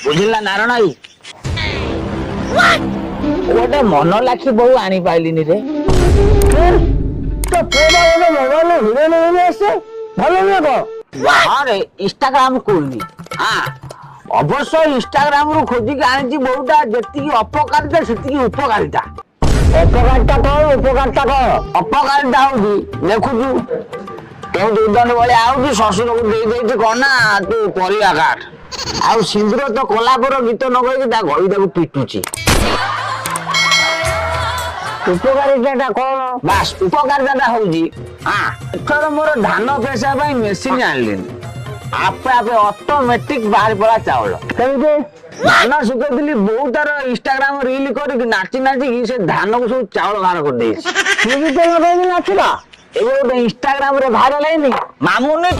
ବୁଝିଲା ନାରଣ ଗୋଟେ ମନ ଲାଖି ବୋଉ ଆଣି ପାଇଲିନି ରେ। ତ ପୁଅଟା ଗୋଟେ ମୋବାଇଲ ହିରୋଇନ ହେଇ ଆସିছে ଭଲ ନୁହେଁ କଣ? ହଁ ରେ ଇନଷ୍ଟାଗ୍ରାମ କୁଇନି। ହଁ ଅବଶ୍ୟ ଇନଷ୍ଟାଗ୍ରାମ ରୁ ଖୋଜିକି ଆଣିଛି ବୋଉଟା ଯେତିକି ଅପକାରିତା ସେତିକି ଉପକାରିତା। ଅପକାରିତା କଣ ଉପକାରିତା କଣ? ଅପକାରିତା ହଉଛି ଦେଖୁଛୁ କେଉଁ ଦୁର୍ଦଣ୍ଡ ଭଳିଆ ଆଉଛି ଶ୍ୱଶୁରକୁ ଦେଇଦେଇଛି କଣ ନା ତୁ ପରିବା କାଟ ଆଉ ସିନ୍ଦୁର ତ କଲାପର ଗୀତ ନଗେଇକି ତା ଘଡ଼ିଟାକୁ ପିଟୁଛି। ଉପକାରିତାଟା କଣ? ବାସ୍ ଉପକାରିତାଟା ହଉଛି ଏଥର ମୋର ଧାନ ପେଶା ପାଇଁ ମେସିନ୍ ଆଣିଲିନି ଆପେ ଆପେ ଅଟୋମେଟିକ ବାହାରି ପଡା ଚାଉଳ। କେମିତି? ଧାନ ଶୁଖେଇଥିଲି ବୋଉ ତାର ଇନଷ୍ଟାଗ୍ରାମ ରିଲ କରିକି ନାଚି ନାଚିକି ସେ ଧାନକୁ ସବୁ ଚାଉଳ ବାହାର କରିଦେଇଛି। ସିଏ ବି ତ ଲଗେଇକି ନାଚିଲା। ଏବେ ଗୋଟେ ଇନଷ୍ଟାଗ୍ରାମ ରେ ଭାଇରାଲ ହେଇନି ମାମୁନି